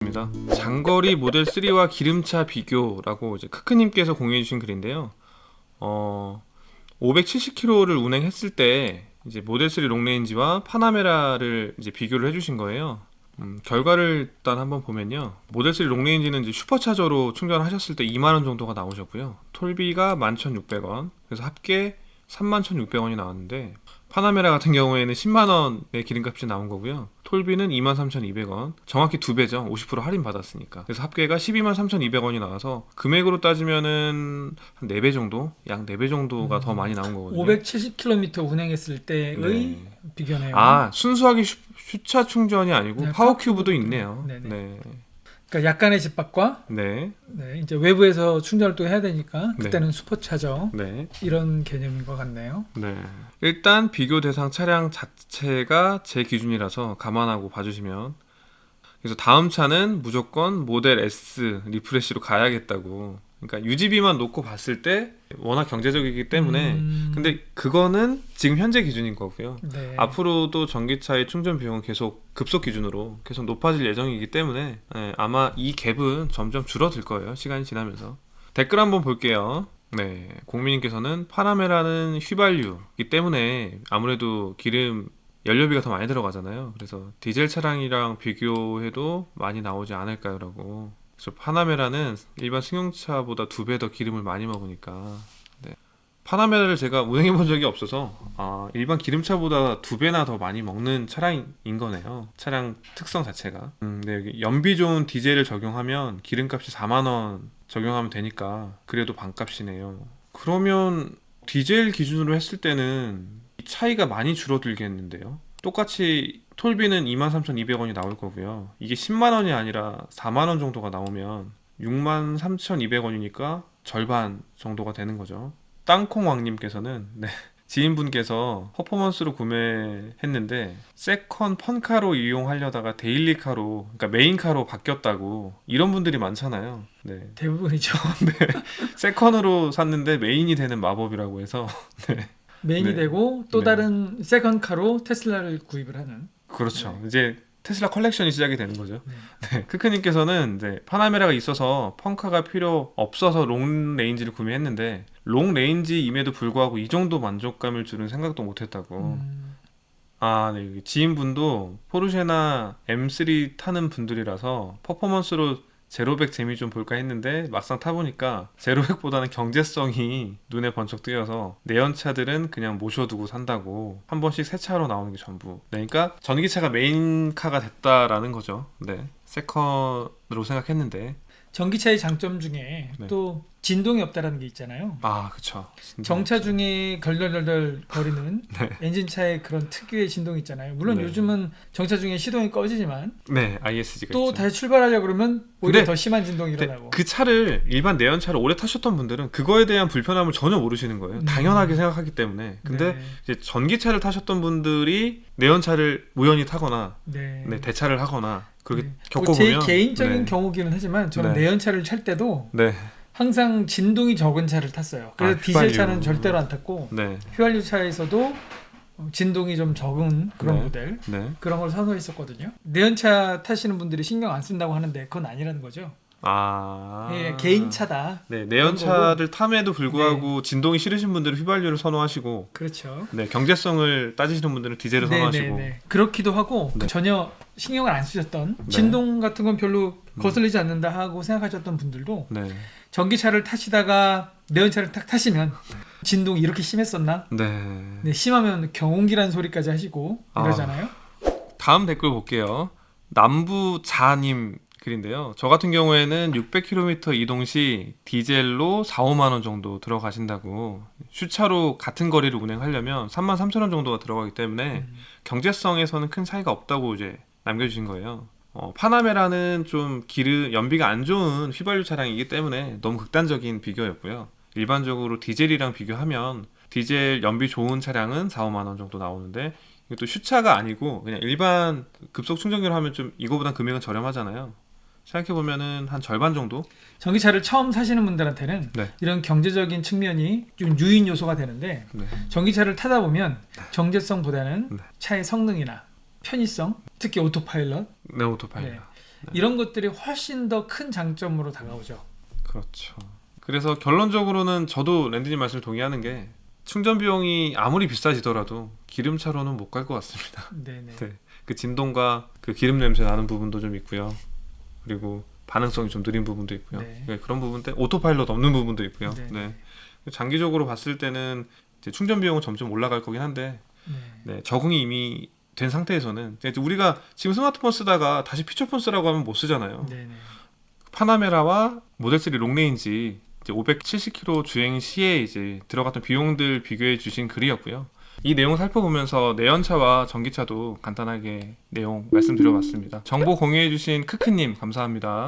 입니다. 장거리 모델 3와 기름차 비교라고 이제 크크님께서 공유해 주신 글인데요. 570km를 운행했을 때 이제 모델 3 롱레인지와 파나메라를 이제 비교를 해주신 거예요. 결과를 일단 한번 보면요. 모델 3 롱레인지는 이제 슈퍼차저로 충전하셨을 때 2만 원 정도가 나오셨고요. 톨비가 11,600원, 그래서 합계 31,600원이 나왔는데 파나메라 같은 경우에는 10만원의 기름값이 나온 거고요. 톨비는 23,200원, 정확히 2배죠. 50% 할인 받았으니까. 그래서 합계가 123,200원이 나와서 금액으로 따지면은 한 4배 정도? 약 4배 정도가 더 많이 나온 거거든요. 570km 운행했을 때의 네. 비교네요. 아, 순수하게 슈차 충전이 아니고 네, 파워큐브도 있네요. 네네. 네. 그러니까 약간의 집밥과 네. 이제 외부에서 충전을 또 해야 되니까 네. 그때는 슈퍼차저 네. 이런 개념인 것 같네요. 네. 일단 비교 대상 차량 자체가 제 기준이라서 감안하고 봐주시면, 그래서 다음 차는 무조건 모델 S 리프레시로 가야겠다고. 그러니까 유지비만 놓고 봤을 때 워낙 경제적이기 때문에 근데 그거는 지금 현재 기준인 거고요. 네. 앞으로도 전기차의 충전 비용은 계속 급속 기준으로 계속 높아질 예정이기 때문에 아마 이 갭은 점점 줄어들 거예요. 시간이 지나면서. 댓글 한번 볼게요. 네, 공민님께서는 파나메라는 휘발유이기 때문에 아무래도 기름 연료비가 더 많이 들어가잖아요. 그래서 디젤 차량이랑 비교해도 많이 나오지 않을까요? 라고. 그래서 파나메라는 일반 승용차보다 2배 더 기름을 많이 먹으니까. 네. 파나메라를 제가 운행해 본 적이 없어서 일반 기름차보다 2배나 더 많이 먹는 차량인 거네요. 차량 특성 자체가. 네, 여기 연비 좋은 디젤을 적용하면 기름값이 4만원 적용하면 되니까 그래도 반값이네요. 그러면 디젤 기준으로 했을 때는 차이가 많이 줄어들겠는데요. 똑같이 톨비는 23,200원이 나올 거고요. 이게 10만원이 아니라 4만원 정도가 나오면 63,200원이니까 절반 정도가 되는 거죠. 땅콩왕님께서는 지인분께서 퍼포먼스로 구매했는데 세컨 펀카로 이용하려다가 데일리카로, 그러니까 메인카로 바뀌었다고. 이런 분들이 많잖아요. 네. 대부분이죠. 세컨으로 샀는데 메인이 되는 마법이라고 해서 메인이 네. 되고 또 네. 다른 세컨카로 테슬라를 구입을 하는. 그렇죠. 이제 테슬라 컬렉션이 시작이 되는 거죠. 네. 크크님께서는 파나메라가 있어서 펑카가 필요 없어서 롱 레인지를 구매했는데 롱 레인지임에도 불구하고 이 정도 만족감을 주는 생각도 못했다고. 네. 여기 지인분도 포르쉐나 M3 타는 분들이라서 퍼포먼스로 제로백 재미 좀 볼까 했는데 막상 타보니까 제로백보다는 경제성이 눈에 번쩍 띄어서 내연차들은 그냥 모셔두고 산다고. 한 번씩 새 차로 나오는 게 전부. 네, 그러니까 전기차가 메인카가 됐다라는 거죠. 네, 세컨으로 생각했는데. 전기차의 장점 중에 네. 또 진동이 없다라는 게 있잖아요. 그쵸. 정차 중에 덜덜덜덜 거리는 네. 엔진차의 그런 특유의 진동이 있잖아요. 물론 네. 요즘은 정차 중에 시동이 꺼지지만 네, ISG가 또 있죠. 다시 출발하려고 그러면 오히려 근데 더 심한 진동이 근데 일어나고. 그 차를 일반 내연차를 오래 타셨던 분들은 그거에 대한 불편함을 전혀 모르시는 거예요. 당연하게 생각하기 때문에. 근데 네. 이제 전기차를 타셨던 분들이 내연차를 우연히 타거나 네. 대차를 하거나 그렇게 네. 겪어보면 제 개인적인 네. 경우기는 하지만 저는 네. 내연차를 탈 때도 네. 항상 진동이 적은 차를 탔어요. 그래서 디젤 차는 절대로 안 탔고 네. 휘발유 차에서도 진동이 좀 적은 그런 네. 모델 네. 그런 걸 선호했었거든요. 내연차 타시는 분들이 신경 안 쓴다고 하는데 그건 아니라는 거죠. 예, 개인 차다. 네, 내연차를 탐에도 불구하고 진동이 싫으신 분들은 휘발유를 선호하시고, 그렇죠. 네, 경제성을 따지시는 분들은 디젤을 선호하시고. 그렇기도 하고 네. 전혀 신경을 안 쓰셨던 네. 진동 같은 건 별로 거슬리지 않는다 하고 생각하셨던 분들도 네. 전기차를 타시다가 내연차를 딱 타시면 진동이 이렇게 심했었나? 네. 네, 심하면 경운기라는 소리까지 하시고 이러잖아요. 다음 댓글 볼게요. 남부자님 글인데요. 저 같은 경우에는 600km 이동 시 디젤로 4, 5만 원 정도 들어가신다고. 슈차로 같은 거리를 운행하려면 33,000원 정도가 들어가기 때문에 경제성에서는 큰 차이가 없다고 이제 남겨주신 거예요. 파나메라는 좀 연비가 안 좋은 휘발유 차량이기 때문에 너무 극단적인 비교였고요. 일반적으로 디젤이랑 비교하면 디젤 연비 좋은 차량은 4, 5만 원 정도 나오는데 이것도 슈차가 아니고 그냥 일반 급속 충전기로 하면 좀 이거보단 금액은 저렴하잖아요. 생각해보면은 한 절반 정도? 전기차를 처음 사시는 분들한테는 네. 이런 경제적인 측면이 좀 유인 요소가 되는데 네. 전기차를 타다 보면 경제성보다는 네. 차의 성능이나 편의성, 특히 오토파일럿 네, 오토파일럿. 네. 이런 것들이 훨씬 더 큰 장점으로 다가오죠. 그렇죠. 그래서 결론적으로는 저도 랜디님 말씀 동의하는 게 충전 비용이 아무리 비싸지더라도 기름차로는 못 갈 것 같습니다. 네네. 네. 그 진동과 그 기름 냄새 나는 부분도 좀 있고요. 그리고 반응성이 좀 느린 부분도 있고요. 네. 네, 그런 부분 때 오토파일럿 없는 부분도 있고요. 네. 네. 장기적으로 봤을 때는 이제 충전 비용은 점점 올라갈 거긴 한데 네. 네, 적응이 이미 된 상태에서는 이제 우리가 지금 스마트폰 쓰다가 다시 피처폰 쓰라고 하면 못 쓰잖아요. 네네. 파나메라와 모델 3 롱레인지 이제 570km 주행 시에 이제 들어갔던 비용들 비교해 주신 글이었고요. 이 내용 살펴보면서 내연차와 전기차도 간단하게 내용 말씀드려봤습니다. 정보 공유해 주신 크크님 감사합니다.